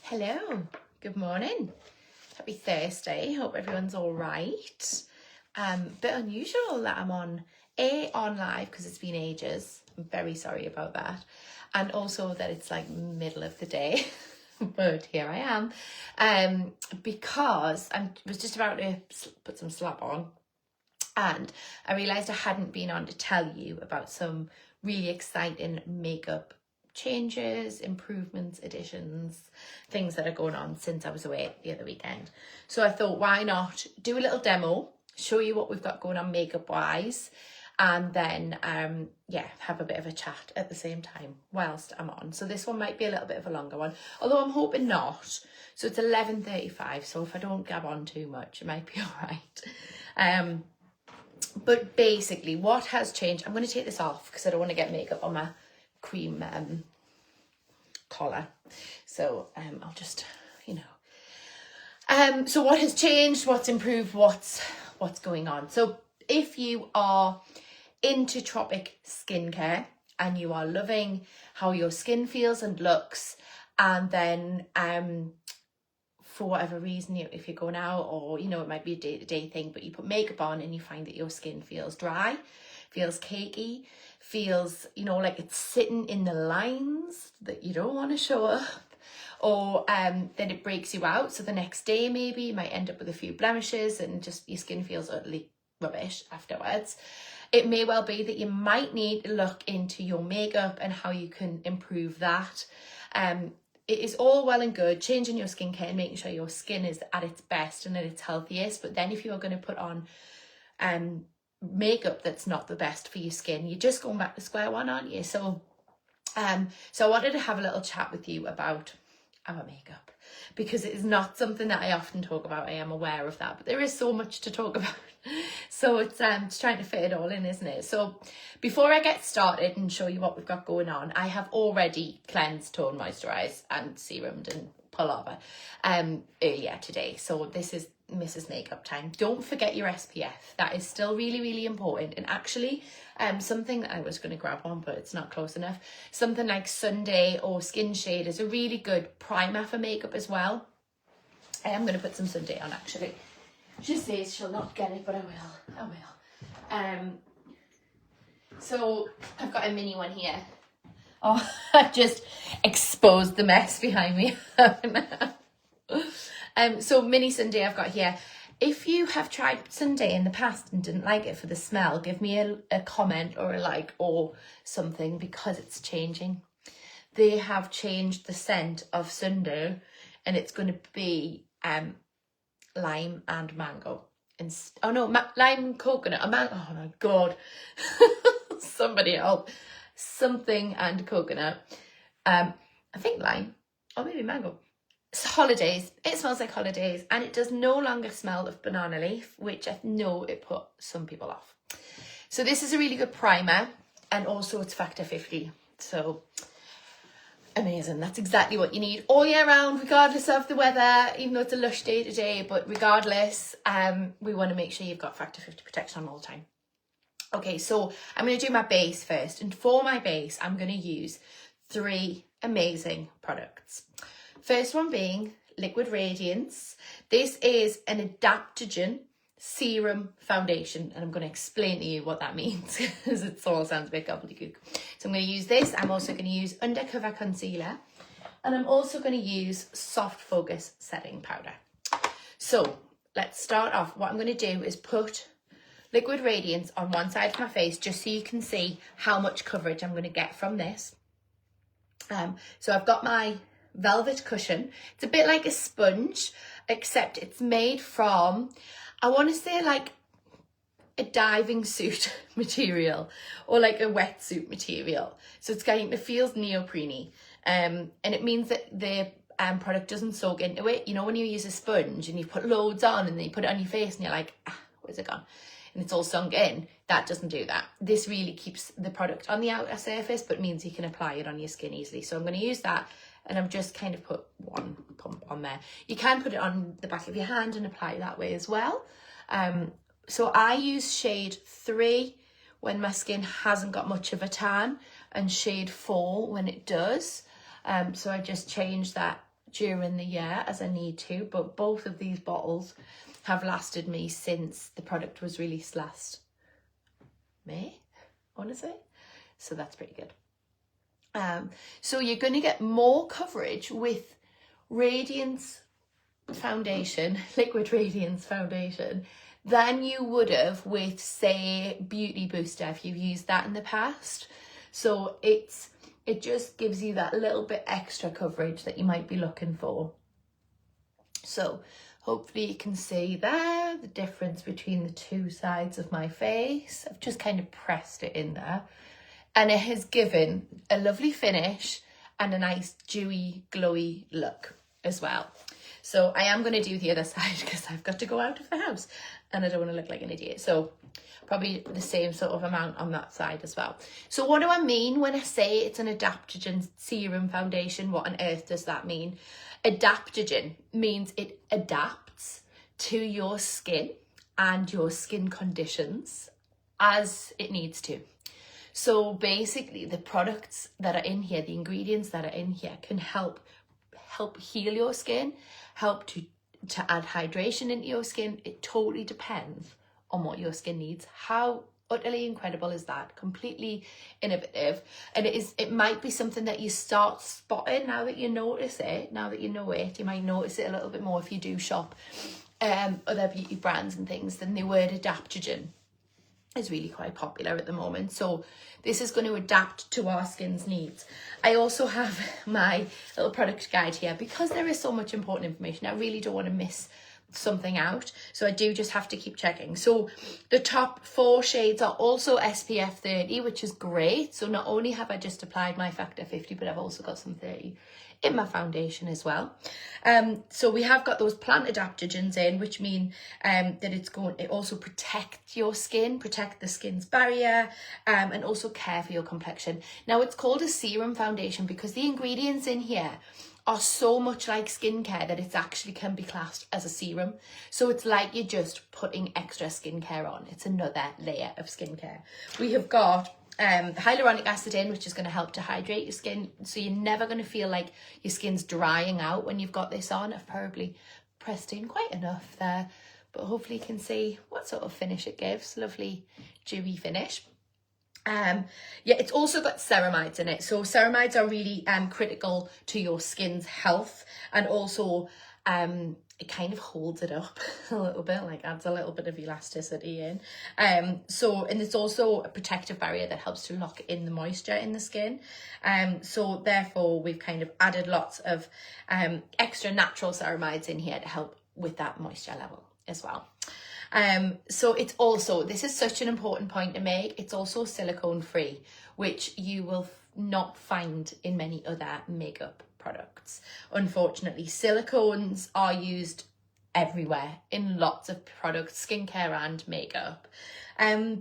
Hello, good morning. Happy Thursday. Hope everyone's all right. Bit unusual that I'm on live because it's been ages. I'm very sorry about that. And also that it's like middle of the day, but here I am. Because I was just about to put some slap on and I realised I hadn't been on to tell you about some really exciting makeup changes, improvements, additions, things that are going on since I was away the other weekend. So I thought, why not do a little demo, show you what we've got going on makeup wise, and then have a bit of a chat at the same time whilst I'm on. So this one might be a little bit of a longer one, although I'm hoping not. So it's 11:35, so if I don't gab on too much, it might be all right. But basically what has changed, I'm going to take this off because I don't want to get makeup on my cream collar. So I'll just, so what has changed, what's improved, what's going on. So if you are into Tropic Skincare and you are loving how your skin feels and looks, and then for whatever reason, if you're going out or, it might be a day-to-day thing, but you put makeup on and you find that your skin feels dry, feels cakey, feels, like it's sitting in the lines that you don't want to show up, or then it breaks you out. So the next day, maybe you might end up with a few blemishes and just your skin feels utterly rubbish afterwards. It may well be that you might need to look into your makeup and how you can improve that. It is all well and good changing your skincare and making sure your skin is at its best and at its healthiest. But then if you're going to put on makeup that's not the best for your skin, you're just going back to square one, aren't you? So I wanted to have a little chat with you about our makeup, because it is not something that I often talk about. I am aware of that, but there is so much to talk about. So it's trying to fit it all in, isn't it? So before I get started and show you what we've got going on, I have already cleansed, toned, moisturised and serumed and pullover earlier today. So this is Mrs. Makeup time. Don't forget your SPF. That is still really, really important. And actually, something that I was going to grab on, but it's not close enough. Something like Sunday or Skin Shade is a really good primer for makeup as well. I am going to put some Sunday on actually. She says she'll not get it, but I will. So I've got a mini one here. Oh, I've just exposed the mess behind me. So mini Sunday I've got here. If you have tried Sunday in the past and didn't like it for the smell, give me a comment or a like or something, because it's changing. They have changed the scent of Sunday and it's going to be lime and mango. Lime and coconut. Oh my God. Somebody help. Something and coconut. I think lime or maybe mango. It's holidays. It smells like holidays, and it does no longer smell of banana leaf, which I know it put some people off. So this is a really good primer, and also it's factor 50. So amazing. That's exactly what you need all year round, regardless of the weather, even though it's a lush day today, but regardless, we want to make sure you've got factor 50 protection on all the time. Okay, so I'm going to do my base first, and for my base, I'm going to use 3 amazing products. First one being Liquid Radiance. This is an adaptogen serum foundation, and I'm going to explain to you what that means because it all sounds a bit gobbledygook. So I'm going to use this. I'm also going to use Undercover Concealer, and I'm also going to use Soft Focus Setting Powder. So let's start off. What I'm going to do is put Liquid Radiance on one side of my face just so you can see how much coverage I'm going to get from this. So I've got my velvet cushion. It's a bit like a sponge, except it's made from, I want to say like a diving suit material or like a wetsuit material. So it's it feels neoprene, and it means that the product doesn't soak into it. When you use a sponge and you put loads on and then you put it on your face and you're like, where's it gone? And it's all sunk in. That doesn't do that. This really keeps the product on the outer surface, but means you can apply it on your skin easily. So I'm going to use that. And I've just kind of put one pump on there. You can put it on the back of your hand and apply it that way as well. So I use shade 3 when my skin hasn't got much of a tan, and shade 4 when it does. So I just change that during the year as I need to, but both of these bottles have lasted me since the product was released last May, I want to say. So that's pretty good. So you're going to get more coverage with Radiance foundation, liquid Radiance foundation, than you would have with, say, Beauty Booster if you've used that in the past. So it just gives you that little bit extra coverage that you might be looking for. So hopefully you can see there the difference between the two sides of my face. I've just kind of pressed it in there, and it has given a lovely finish and a nice dewy, glowy look as well. So I am going to do the other side because I've got to go out of the house and I don't want to look like an idiot. So probably the same sort of amount on that side as well. So what do I mean when I say it's an adaptogen serum foundation? What on earth does that mean? Adaptogen means it adapts to your skin and your skin conditions as it needs to. So basically the products that are in here, the ingredients that are in here can help heal your skin, help to add hydration into your skin. It totally depends on what your skin needs. How utterly incredible is that? Completely innovative. And it might be something that you start spotting now that you notice it, now that you know it. You might notice it a little bit more if you do shop other beauty brands and things. Then the word adaptogen is really quite popular at the moment. So this is going to adapt to our skin's needs. I also have my little product guide here because there is so much important information. I really don't want to miss something out, so I do just have to keep checking. So the top 4 shades are also SPF 30, which is great. So not only have I just applied my factor 50, but I've also got some 30 in my foundation as well. So we have got those plant adaptogens in, which mean that it also protect your skin, protect the skin's barrier, and also care for your complexion. Now it's called a serum foundation because the ingredients in here are so much like skincare that it actually can be classed as a serum. So it's like you're just putting extra skincare on. It's another layer of skincare. We have got hyaluronic acid in, which is going to help to hydrate your skin. So you're never going to feel like your skin's drying out when you've got this on. I've probably pressed in quite enough there, but hopefully you can see what sort of finish it gives. Lovely dewy finish. Yeah, it's also got ceramides in it. So ceramides are really critical to your skin's health, and also it kind of holds it up a little bit, like adds a little bit of elasticity in. And it's also a protective barrier that helps to lock in the moisture in the skin. So therefore we've kind of added lots of extra natural ceramides in here to help with that moisture level as well. So it's also, this is such an important point to make, it's also silicone free, which you will not find in many other makeup products. Unfortunately, silicones are used everywhere in lots of products, skincare and makeup,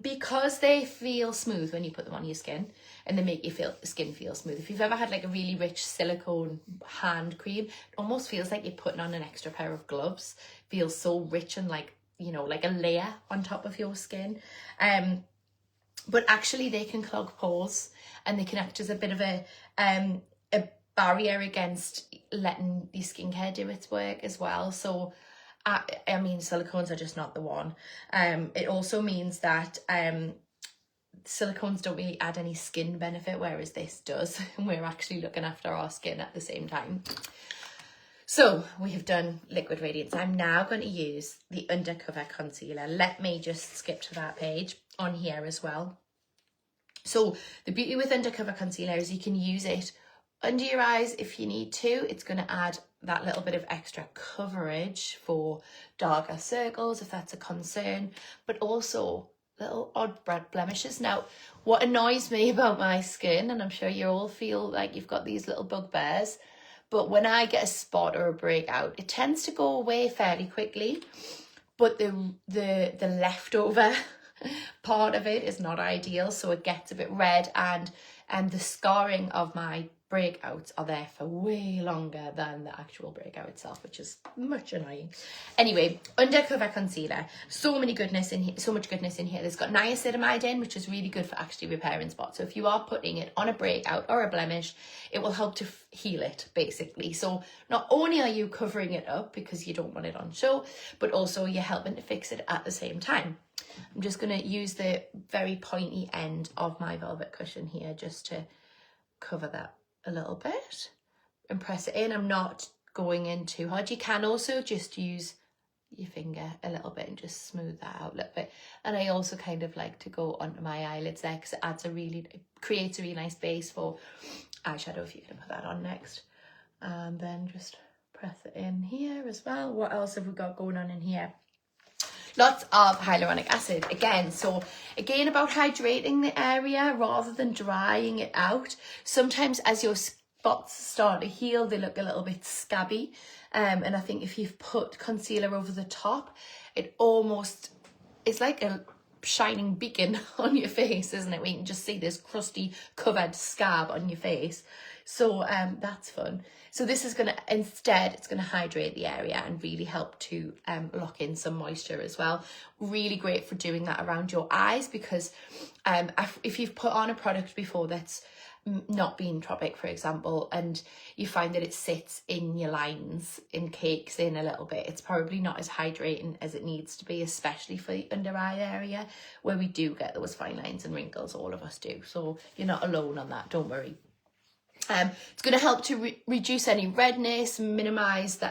because they feel smooth when you put them on your skin, and they make your skin feel smooth. If you've ever had like a really rich silicone hand cream, it almost feels like you're putting on an extra pair of gloves. It feels so rich and like, you know, like a layer on top of your skin. But actually they can clog pores, and they can act as a bit of a barrier against letting the skincare do its work as well. So I mean, silicones are just not the one. It also means that silicones don't really add any skin benefit, whereas this does. And we're actually looking after our skin at the same time. So we have done Liquid Radiance. I'm now going to use the Undercover Concealer. Let me just skip to that page on here as well. So the beauty with Undercover Concealer is you can use it under your eyes if you need to. It's going to add that little bit of extra coverage for darker circles if that's a concern, but also little odd blemishes. Now, what annoys me about my skin, and I'm sure you all feel like you've got these little bugbears, but when I get a spot or a breakout, it tends to go away fairly quickly, but the leftover part of it is not ideal, so it gets a bit red, and the scarring of my breakouts are there for way longer than the actual breakout itself, which is much annoying. Anyway, undercover concealer, so much goodness in here. There's got niacinamide in, which is really good for actually repairing spots. So if you are putting it on a breakout or a blemish, it will help to heal it, basically. So not only are you covering it up because you don't want it on show, but also you're helping to fix it at the same time. I'm just going to use the very pointy end of my velvet cushion here just to cover that a little bit and press it in. I'm not going in too hard. You can also just use your finger a little bit and just smooth that out a little bit. And I also kind of like to go onto my eyelids there because it creates a really nice base for eyeshadow if you're going to put that on next. And then just press it in here as well. What else have we got going on in here? Lots of hyaluronic acid again. So again, about hydrating the area rather than drying it out. Sometimes as your spots start to heal, they look a little bit scabby. And I think if you've put concealer over the top, it's like a shining beacon on your face, isn't it? We can just see this crusty covered scab on your face. So that's fun. So this is going to, instead, it's going to hydrate the area and really help to lock in some moisture as well. Really great for doing that around your eyes because if you've put on a product before that's not been Tropic, for example, and you find that it sits in your lines and cakes in a little bit, it's probably not as hydrating as it needs to be, especially for the under eye area where we do get those fine lines and wrinkles. All of us do. So you're not alone on that. Don't worry. It's going to help to reduce any redness, minimize the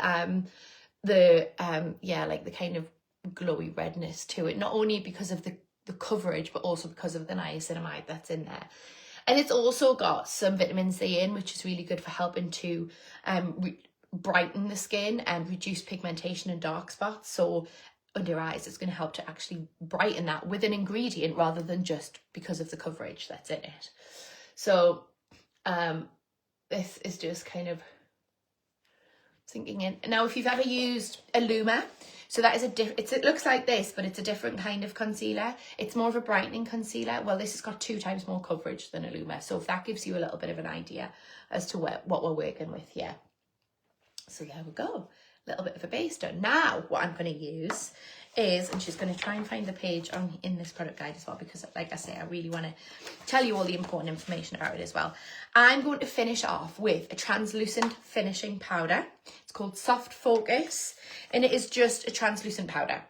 kind of glowy redness to it, not only because of the coverage, but also because of the niacinamide that's in there. And it's also got some vitamin C in, which is really good for helping to brighten the skin and reduce pigmentation and dark spots. So under eyes, it's going to help to actually brighten that with an ingredient rather than just because of the coverage that's in it. So this is just kind of sinking in. Now, if you've ever used Illuma, so that is it looks like this, but it's a different kind of concealer. It's more of a brightening concealer. Well, this has got 2 times more coverage than Illuma. So if that gives you a little bit of an idea as to what we're working with here. So there we go. A little bit of a base done. Now, what I'm going to use is, and she's going to try and find the page in this product guide as well, because like I say, I really want to tell you all the important information about it as well. I'm going to finish off with a translucent finishing powder. It's called Soft Focus, and it is just a translucent powder.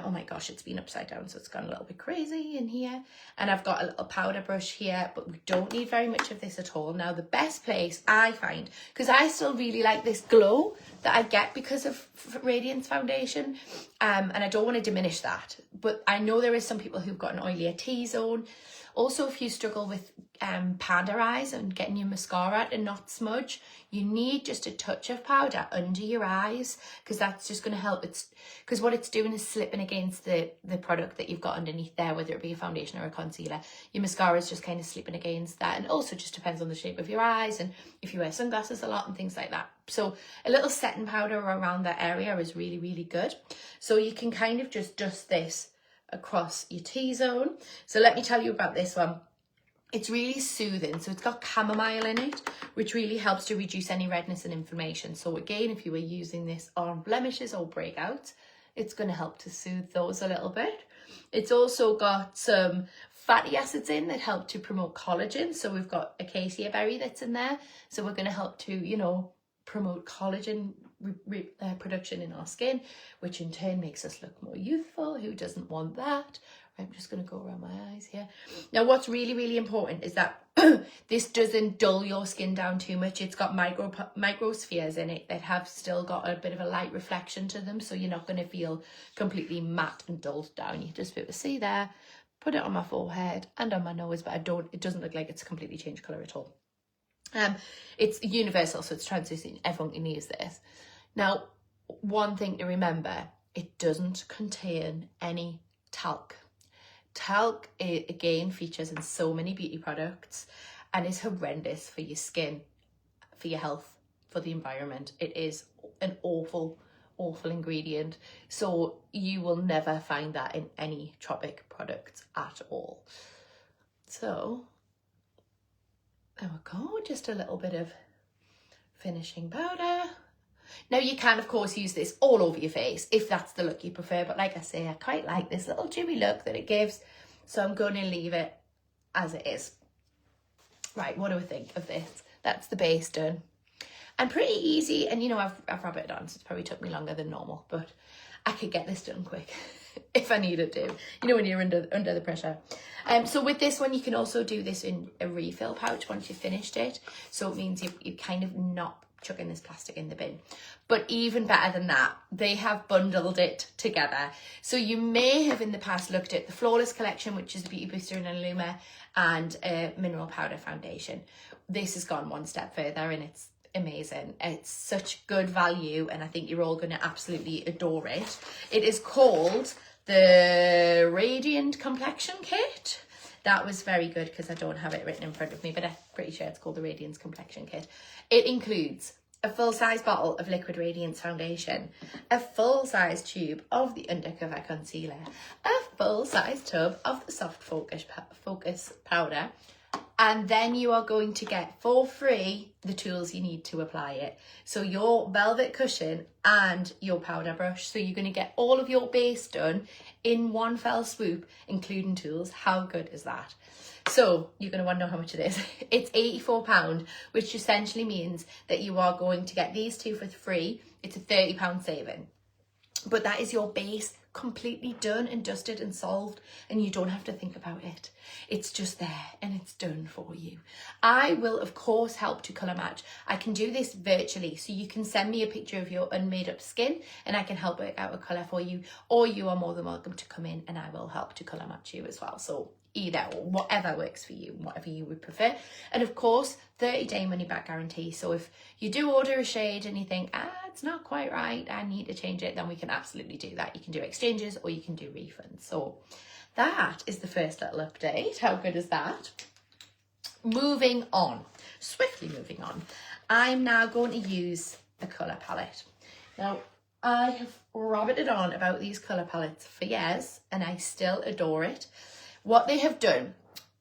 Oh my gosh, it's been upside down, so it's gone a little bit crazy in here. And I've got a little powder brush here, but we don't need very much of this at all. Now, the best place I find, because I still really like this glow that I get because of Radiance foundation, and I don't want to diminish that, but I know there is some people who've got an oilier T-zone. Also, if you struggle with panda eyes and getting your mascara to not smudge, you need just a touch of powder under your eyes, because that's just going to help. Because what it's doing is slipping against the product that you've got underneath there, whether it be a foundation or a concealer. Your mascara is just kind of slipping against that, and also just depends on the shape of your eyes and if you wear sunglasses a lot and things like that. So a little setting powder around that area is really, really good. So you can kind of just dust this across your T-zone. So let me tell you about this one. It's really soothing. So it's got chamomile in it, which really helps to reduce any redness and inflammation. So again, if you were using this on blemishes or breakouts, it's going to help to soothe those a little bit. It's also got some fatty acids in that help to promote collagen. So we've got acacia berry that's in there. So we're going to help to, promote collagen production in our skin, which in turn makes us look more youthful. Who doesn't want that? I'm just going to go around my eyes here. Now, what's really, really important is that this doesn't dull your skin down too much. It's got microspheres in it that have still got a bit of a light reflection to them, so you're not going to feel completely matte and dulled down. You just be able to see there, put it on my forehead and on my nose, but it doesn't look like it's completely changed colour at all. It's universal, so it's translucent. Everyone can use this. Now, one thing to remember, it doesn't contain any talc. Talc, again, features in so many beauty products and is horrendous for your skin, for your health, for the environment. It is an awful, awful ingredient. So you will never find that in any Tropic products at all. So There we go, just a little bit of finishing powder. Now you can of course use this all over your face if that's the look you prefer, but like I say, I quite like this little dewy look that it gives, so I'm going to leave it as it is. Right, what do I think of this? That's the base done. And pretty easy, and you know, I've rubbed it on, so it's probably took me longer than normal, but I could get this done quick if I needed to, you know, when you're under the pressure. So with this one, you can also do this in a refill pouch once you've finished it, so it means you're kind of not chucking this plastic in the bin. But even better than that, they have bundled it together. So you may have in the past looked at the Flawless collection, which is the Beauty Booster and Illuma, and a mineral powder foundation. This has gone one step further, and it's amazing. It's such good value, and I think you're all going to absolutely adore it. It is called the Radiant Complexion Kit. That was very good because I don't have it written in front of me, but I'm pretty sure it's called the Radiance Complexion Kit. It includes a full-size bottle of liquid Radiance foundation, a full-size tube of the undercover concealer, a full-size tub of the soft focus powder, and then you are going to get for free the tools you need to apply it. So your velvet cushion and your powder brush. So you're going to get all of your base done in one fell swoop, including tools. How good is that? So you're going to want to know how much it is. It's £84, which essentially means that you are going to get these two for free. It's a £30 saving. But that is your base completely done and dusted and solved, and you don't have to think about it. It's just there and it's done for you. I will of course help to colour match. I can do this virtually, so you can send me a picture of your unmade up skin and I can help work out a colour for you, or you are more than welcome to come in and I will help to colour match you as well. So either or, whatever works for you, whatever you would prefer. And of course, 30-day money back guarantee. So if you do order a shade and you think, it's not quite right, I need to change it, then we can absolutely do that. You can do exchanges or you can do refunds. So that is the first little update. How good is that? Moving on, swiftly moving on. I'm now going to use a colour palette. Now, I have rabbited on about these colour palettes for years and I still adore it. What they have done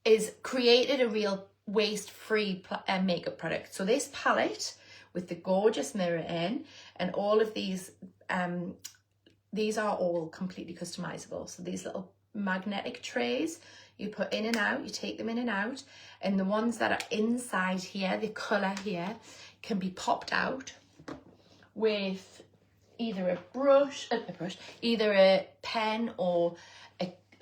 is created a real waste-free makeup product. So this palette with the gorgeous mirror in and all of these are all completely customizable. So these little magnetic trays you put in and out, you take them in and out, and the ones that are inside here, the colour here, can be popped out with either either a pen or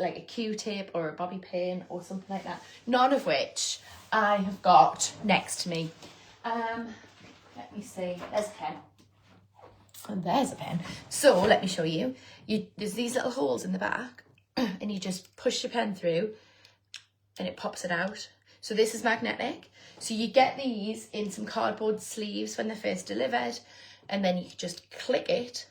like a Q-tip or a bobby pin or something like that. None of which I have got next to me. Let me see, there's a pen. And there's a pen. So let me show you. There's these little holes in the back and you just push the pen through and it pops it out. So this is magnetic. So you get these in some cardboard sleeves when they're first delivered, and then you just click it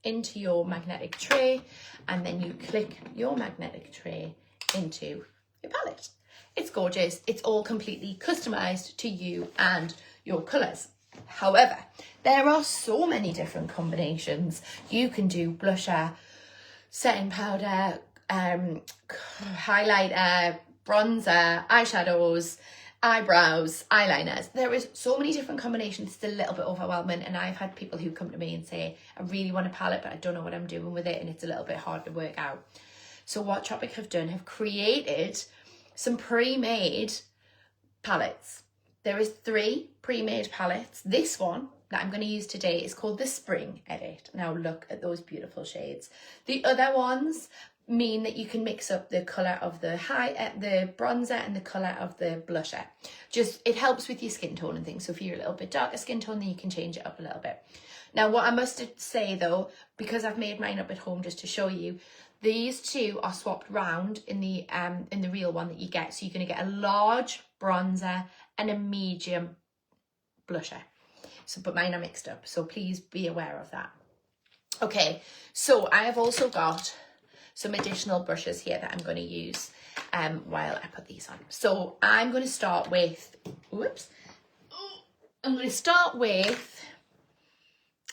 into your magnetic tray, and then you click your magnetic tray into your palette. It's gorgeous. It's all completely customized to you and your colors. However, there are so many different combinations. You can do blusher, setting powder, highlighter, bronzer, eyeshadows, eyebrows, eyeliners. There is so many different combinations. It's a little bit overwhelming, and I've had people who come to me and say, I really want a palette, but I don't know what I'm doing with it, and it's a little bit hard to work out. So what Tropic have done, have created some pre-made palettes. There is 3 pre-made palettes. This one that I'm going to use today is called the Spring Edit. Now look at those beautiful shades. The other ones mean that you can mix up the colour of the bronzer and the colour of the blusher. Just, it helps with your skin tone and things. So if you're a little bit darker skin tone, then you can change it up a little bit. Now what I must say though, because I've made mine up at home just to show you, these two are swapped round in the real one that you get. So you're going to get a large bronzer and a medium blusher. So, but mine are mixed up. So please be aware of that. Okay, so I have also got some additional brushes here that I'm going to use while I put these on. So I'm going to start with, I'm going to start with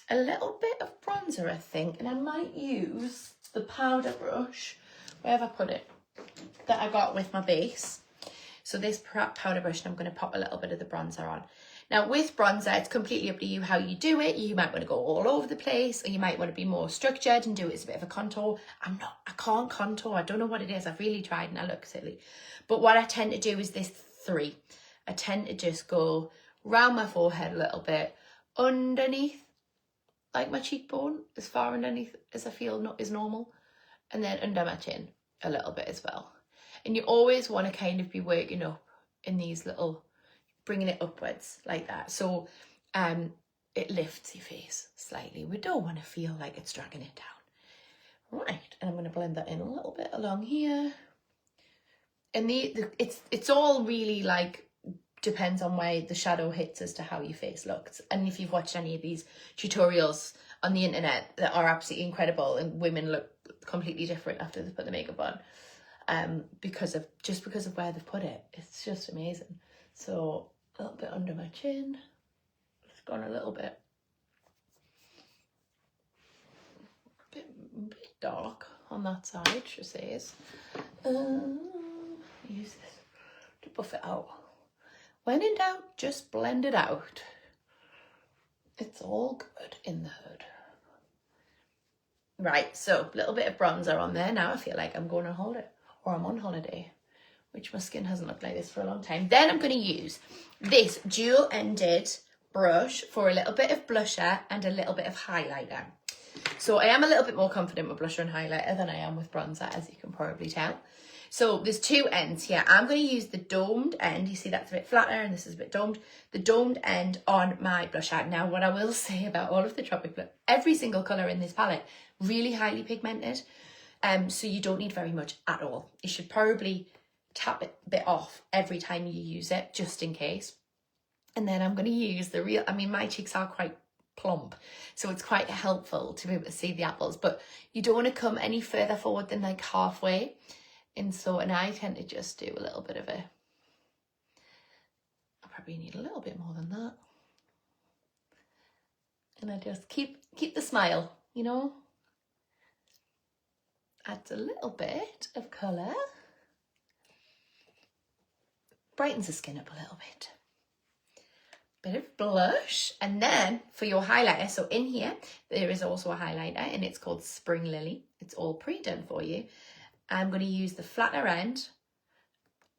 a little bit of bronzer, I think, and I might use the powder brush, where have I put it, that I got with my base. So this powder brush, and I'm going to pop a little bit of the bronzer on. Now with bronzer, it's completely up to you how you do it. You might want to go all over the place, or you might want to be more structured and do it as a bit of a contour. I can't contour. I don't know what it is. I've really tried and I look silly. But what I tend to do is this 3. I tend to just go round my forehead a little bit, underneath, like my cheekbone, as far underneath as I feel is normal, and then under my chin a little bit as well. And you always want to kind of be working up in these little, bringing it upwards like that. So it lifts your face slightly. We don't want to feel like it's dragging it down. Right, and I'm going to blend that in a little bit along here. And it's all really like, depends on where the shadow hits as to how your face looks. And if you've watched any of these tutorials on the internet that are absolutely incredible, and women look completely different after they put the makeup on, because of where they've put it. It's just amazing. So a little bit under my chin. It's gone a little bit dark on that side, she says. Use this to buff it out. When in doubt, just blend it out. It's all good in the hood. Right, so a little bit of bronzer on there. Now I feel like I'm going on holiday, or I'm on holiday, which my skin hasn't looked like this for a long time. Then I'm going to use this dual-ended brush for a little bit of blusher and a little bit of highlighter. So I am a little bit more confident with blusher and highlighter than I am with bronzer, as you can probably tell. So there's 2 ends here. I'm going to use the domed end. You see that's a bit flatter and this is a bit domed. The domed end on my blusher. Now what I will say about all of the Tropic Blush, every single colour in this palette, really highly pigmented. So you don't need very much at all. You should probably tap it a bit off every time you use it, just in case. And then I'm going to use the real, my cheeks are quite plump, so it's quite helpful to be able to see the apples, but you don't want to come any further forward than like halfway. And I tend to just do a little bit of I probably need a little bit more than that. And I just keep the smile, you know. Adds a little bit of colour. Brightens the skin up a little bit. Bit of blush. And then for your highlighter, so in here, there is also a highlighter and it's called Spring Lily. It's all pre-done for you. I'm going to use the flatter end,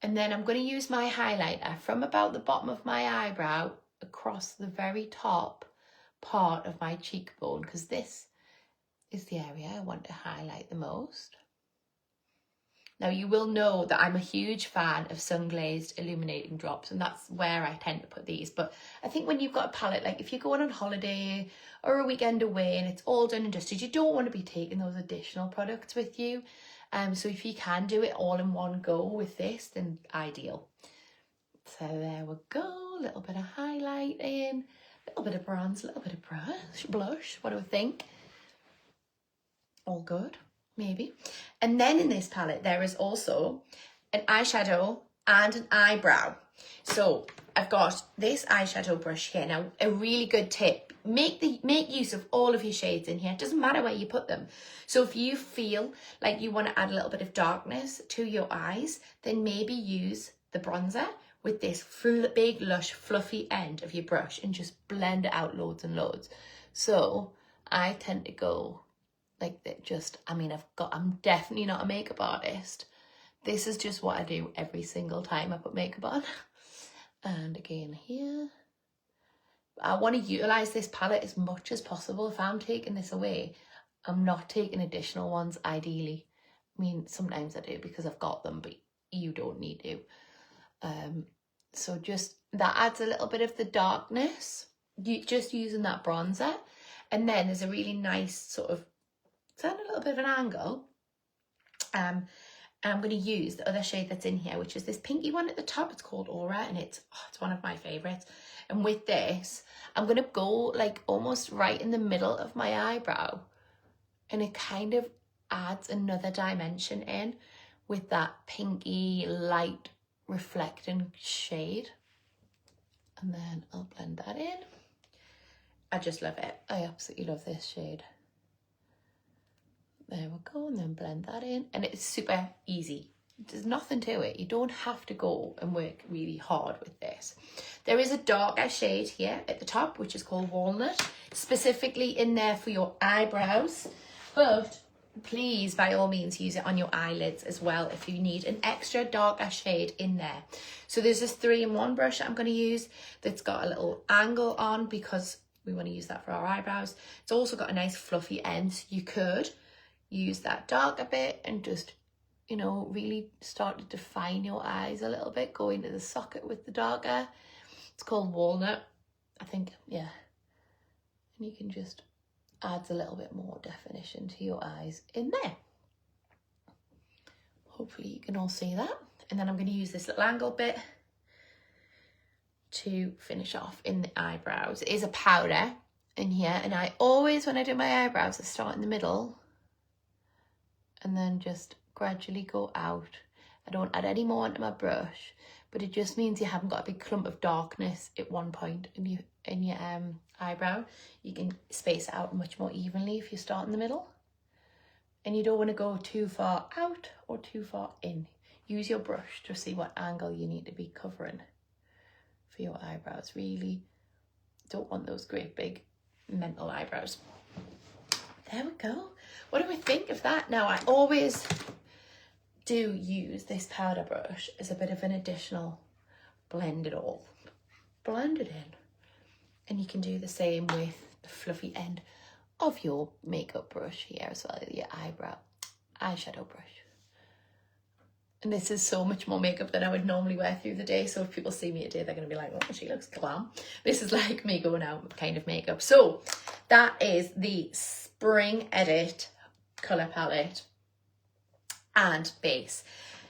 and then I'm going to use my highlighter from about the bottom of my eyebrow across the very top part of my cheekbone, because this is the area I want to highlight the most. Now you will know that I'm a huge fan of sun-glazed illuminating drops, and that's where I tend to put these. But I think when you've got a palette, like if you're going on holiday or a weekend away and it's all done and dusted, you don't want to be taking those additional products with you. So if you can do it all in one go with this, then ideal. So there we go, a little bit of highlight in, a little bit of bronze, a little bit of blush. What do we think? All good, maybe. And then in this palette, there is also an eyeshadow and an eyebrow. So I've got this eyeshadow brush here. Now, a really good tip, make use of all of your shades in here. It doesn't matter where you put them. So if you feel like you want to add a little bit of darkness to your eyes, then maybe use the bronzer with this big, lush, fluffy end of your brush and just blend it out loads and loads. So I tend to go like that. I'm definitely not a makeup artist. This is just what I do every single time I put makeup on. And again here, I want to utilize this palette as much as possible. If I'm taking this away, I'm not taking additional ones ideally. Sometimes I do because I've got them, but you don't need to. So just that adds a little bit of the darkness, just using that bronzer. And then there's a really nice sort of, it's at a little bit of an angle. And I'm going to use the other shade that's in here, which is this pinky one at the top. It's called Aura, and it's one of my favourites. And with this, I'm going to go like almost right in the middle of my eyebrow. And it kind of adds another dimension in with that pinky light reflecting shade. And then I'll blend that in. I just love it. I absolutely love this shade. There we go, and then blend that in. And it's super easy. There's nothing to it. You don't have to go and work really hard with this. There is a darker shade here at the top, which is called Walnut, specifically in there for your eyebrows. But please, by all means, use it on your eyelids as well if you need an extra darker shade in there. So there's this 3-in-1 brush that I'm going to use that's got a little angle on because we want to use that for our eyebrows. It's also got a nice fluffy end. So you could use that darker bit and just, you know, really start to define your eyes a little bit, go into the socket with the darker. It's called Walnut, I think, yeah. And you can just add a little bit more definition to your eyes in there. Hopefully you can all see that. And then I'm going to use this little angle bit to finish off in the eyebrows. It is a powder in here, and I always, when I do my eyebrows, I start in the middle and then just gradually go out. I don't add any more onto my brush, but it just means you haven't got a big clump of darkness at one point in your eyebrow. You can space it out much more evenly if you start in the middle. And you don't want to go too far out or too far in. Use your brush to see what angle you need to be covering for your eyebrows. Really don't want those great big mental eyebrows. There we go. What do we think of that? Now, I always do use this powder brush as a bit of an additional blend it all. Blend it in. And you can do the same with the fluffy end of your makeup brush here as well, your eyeshadow brush. And this is so much more makeup than I would normally wear through the day. So if people see me today, they're going to be like, oh, she looks glam. This is like me going out kind of makeup. So that is the Spring Edit colour palette and base.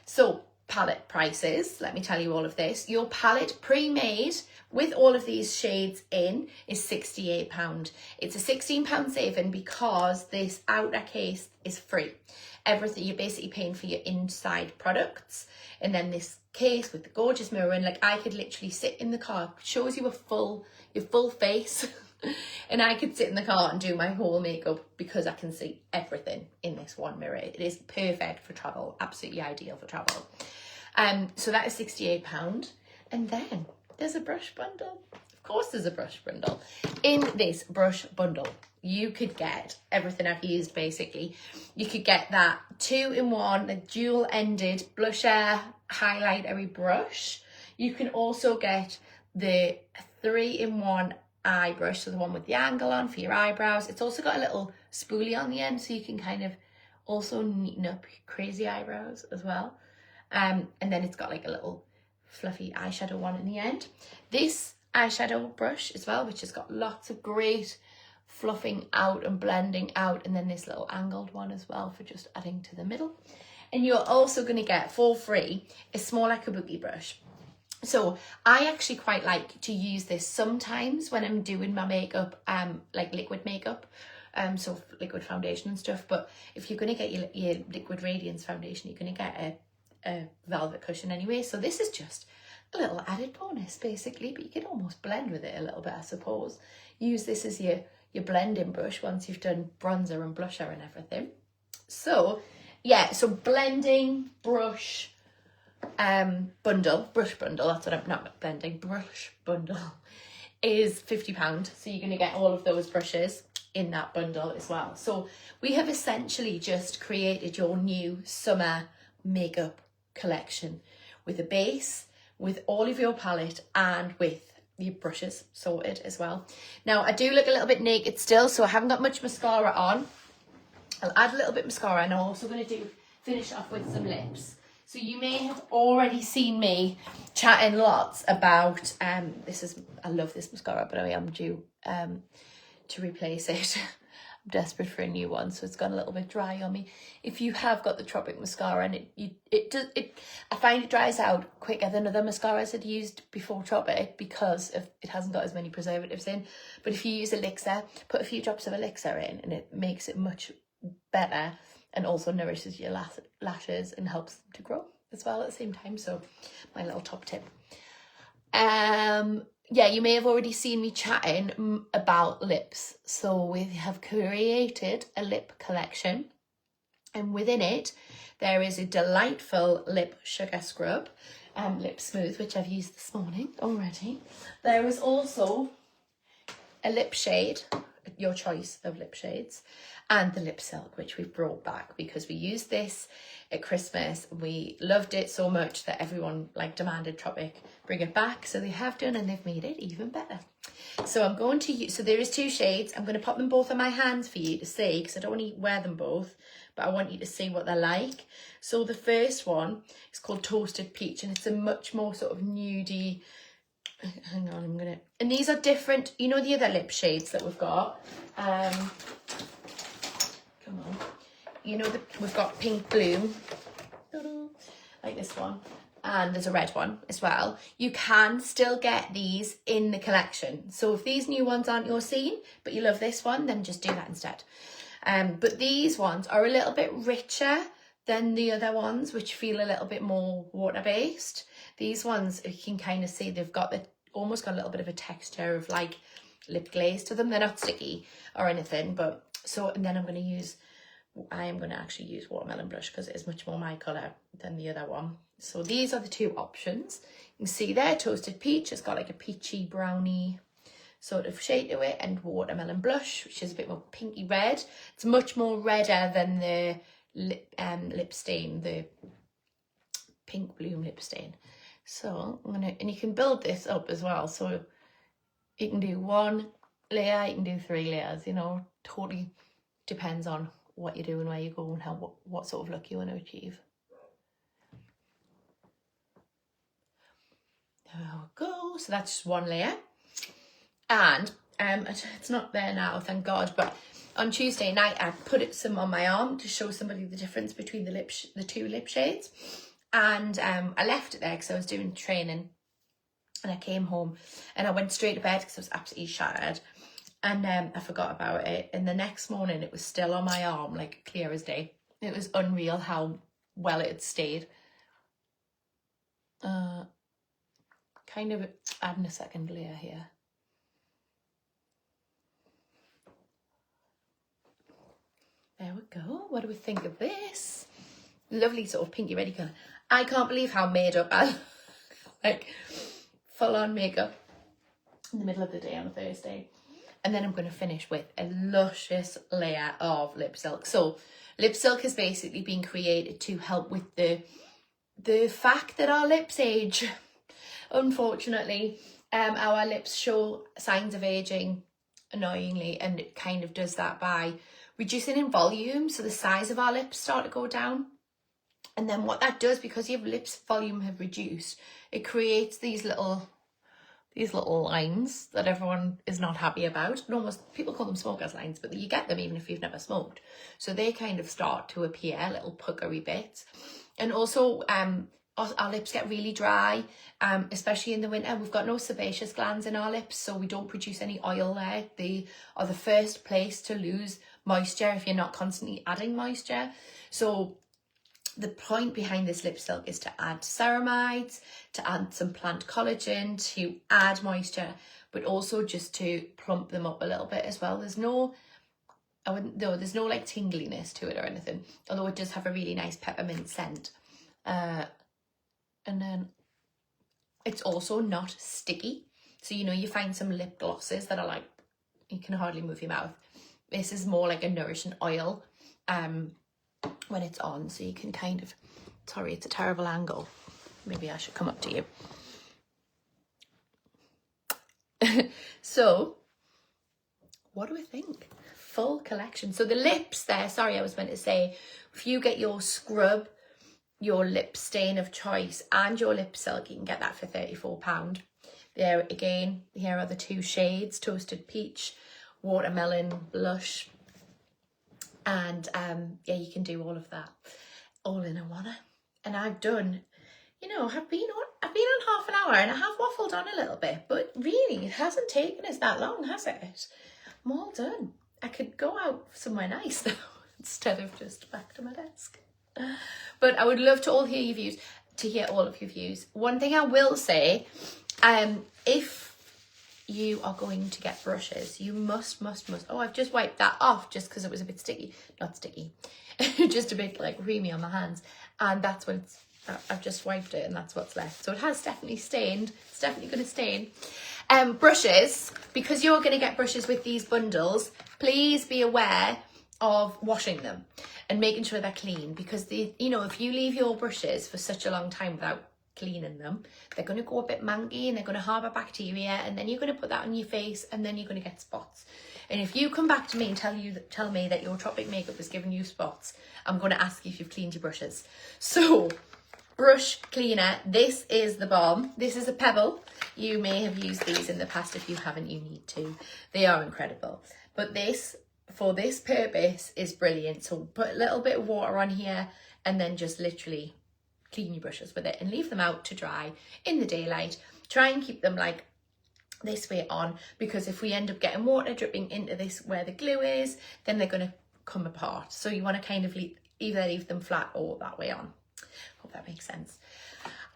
So palette prices, let me tell you all of this. Your palette pre-made with all of these shades in is £68. It's a £16 saving because this outer case is free. Everything, you're basically paying for your inside products, and then this case with the gorgeous mirror, and like I could literally sit in the car, shows you your full face and I could sit in the car and do my whole makeup because I can see everything in this one mirror. It is perfect for travel, absolutely ideal for travel. So that is £68. And then there's a brush bundle. Of course there's a brush bundle. In this brush bundle, you could get everything I've used basically. You could get that 2-in-1, the dual-ended blusher highlighter brush. You can also get the 3-in-1 eye brush, so the one with the angle on for your eyebrows. It's also got a little spoolie on the end, so you can kind of also neaten up crazy eyebrows as well. And then it's got like a little fluffy eyeshadow one in the end. This eyeshadow brush as well, which has got lots of great fluffing out and blending out, and then this little angled one as well for just adding to the middle. And you're also going to get for free a smaller kabuki brush. So I actually quite like to use this sometimes when I'm doing my makeup, like liquid makeup, so liquid foundation and stuff. But if you're going to get your liquid Radiance foundation, you're going to get a velvet cushion anyway. So this is just a little added bonus basically, but you can almost blend with it a little bit, I suppose. Use this as your blending brush once you've done bronzer and blusher and everything. So yeah, so blending brush brush bundle, that's what I'm not blending, brush bundle is £50. So you're going to get all of those brushes in that bundle as well. So we have essentially just created your new summer makeup collection with a base, with all of your palette, and with your brushes sorted as well. Now I do look a little bit naked still, so I haven't got much mascara on. I'll add a little bit of mascara, and I'm also going to finish off with some lips. So you may have already seen me chatting lots about, I love this mascara, but I am due to replace it. I'm desperate for a new one, so it's gone a little bit dry on me. If you have got the Tropic mascara, and I find it dries out quicker than other mascaras I'd used before Tropic because it hasn't got as many preservatives in. But if you use elixir, put a few drops of elixir in, and it makes it much better, and also nourishes your lashes and helps them to grow as well at the same time. So my little top tip. Yeah, you may have already seen me chatting about lips. So we have created a lip collection, And within it, there is a delightful lip sugar scrub, lip smooth, which I've used this morning already. There is also a lip shade, your choice of lip shades, and the lip silk, which we've brought back because we used this at Christmas. We loved it so much that everyone like demanded Tropic bring it back. So they have done, and they've made it even better. So I'm going to use, so there is 2 shades. I'm going to pop them both on my hands for you to see, because I don't want to wear them both, but I want you to see what they're like. So the first one is called Toasted Peach, and it's a much more sort of nudie, hang on, I'm gonna, and these are different, you know, the other lip shades that we've got, come on, you know, we've got Pink Bloom, like this one, and there's a red one as well. You can still get these in the collection, so if these new ones aren't your scene but you love this one, then just do that instead. But these ones are a little bit richer than the other ones, which feel a little bit more water-based. These ones, you can kind of see they've got almost got a little bit of a texture of like lip glaze to them. They're not sticky or anything, but so, and then I am going to actually use watermelon blush because it is much more my colour than the other one. So these are the 2 options. You can see there, Toasted Peach, it's got like a peachy brownie sort of shade to it, and watermelon blush, which is a bit more pinky red. It's much more redder than the lip stain, the Pink Bloom lip stain. So I'm gonna, and you can build this up as well. So you can do 1 layer, you can do 3 layers, you know, totally depends on what you do and where you go and what sort of look you want to achieve. There we go. So that's just 1 layer. And it's not there now, thank God, but on Tuesday night I put some on my arm to show somebody the difference between the 2 lip shades. And I left it there because I was doing training, and I came home and I went straight to bed because I was absolutely shattered, and I forgot about it, and the next morning it was still on my arm, like clear as day. It was unreal how well it had stayed. Kind of adding a second layer here. There we go. What do we think of this? Lovely sort of pinky ready colour. I can't believe how made up I like, full on makeup in the middle of the day on a Thursday. And then I'm going to finish with a luscious layer of lip silk. So lip silk has basically been created to help with the fact that our lips age. Unfortunately, our lips show signs of aging annoyingly, and it kind of does that by reducing in volume, so the size of our lips start to go down. And then what that does, because your lips volume have reduced, it creates these little lines that everyone is not happy about. And almost, people call them smokers lines, but you get them even if you've never smoked. So they kind of start to appear, little puckery bits. And also our lips get really dry, especially in the winter. We've got no sebaceous glands in our lips, so we don't produce any oil there. They are the first place to lose moisture if you're not constantly adding moisture. So the point behind this lip silk is to add ceramides, to add some plant collagen, to add moisture, but also just to plump them up a little bit as well. There's no like tingliness to it or anything, although it does have a really nice peppermint scent. And then it's also not sticky. So, you know, you find some lip glosses that are like, you can hardly move your mouth. This is more like a nourishing oil when it's on, so you can kind of, sorry, it's a terrible angle. Maybe I should come up to you. So, what do we think? Full collection. So the lips there, sorry, I was meant to say, if you get your scrub, your lip stain of choice and your lip silk, you can get that for £34. There again, here are the 2 shades, Toasted Peach, Watermelon Blush, and yeah, you can do all of that all in a one. And I've done, you know, I've been on half an hour and I have waffled on a little bit, but really it hasn't taken us that long, has it? I'm all done. I could go out somewhere nice though instead of just back to my desk. But I would love to all hear your views, to hear all of your views. One thing I will say, if you are going to get brushes, you must. Oh, I've just wiped that off just because it was a bit sticky. Not sticky, just a bit like creamy on my hands. And that's when I've just wiped it and that's what's left. So it has definitely stained. It's definitely going to stain. Brushes, because you're going to get brushes with these bundles, please be aware of washing them and making sure they're clean, because you know, if you leave your brushes for such a long time without cleaning them, they're going to go a bit manky and they're going to harbour bacteria, and then you're going to put that on your face and then you're going to get spots. And if you come back to me and tell me that your Tropic makeup is giving you spots, I'm going to ask you if you've cleaned your brushes. So brush cleaner, this is the bomb. This is a Pebble. You may have used these in the past. If you haven't, you need to. They are incredible. But this, for this purpose, is brilliant. So put a little bit of water on here and then just literally clean your brushes with it and leave them out to dry in the daylight. Try and keep them like this way on, because if we end up getting water dripping into this where the glue is, then they're going to come apart. So you want to kind of either leave them flat or that way on. Hope that makes sense.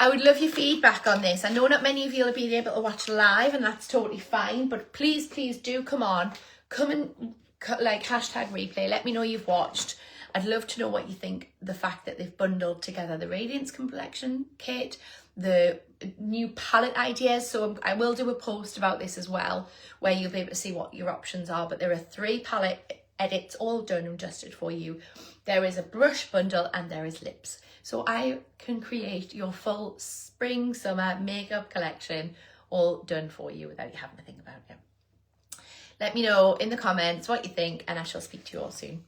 I would love your feedback on this. I know not many of you will be able to watch live, and that's totally fine, but please do come on. Come and like hashtag replay. Let me know you've watched. I'd love to know what you think. The fact that they've bundled together the Radiance Complexion kit, the new palette ideas. So I will do a post about this as well, where you'll be able to see what your options are. But there are 3 palette edits all done and dusted for you. There is a brush bundle and there is lips. So I can create your full spring, summer makeup collection all done for you without you having to think about it. Let me know in the comments what you think, and I shall speak to you all soon.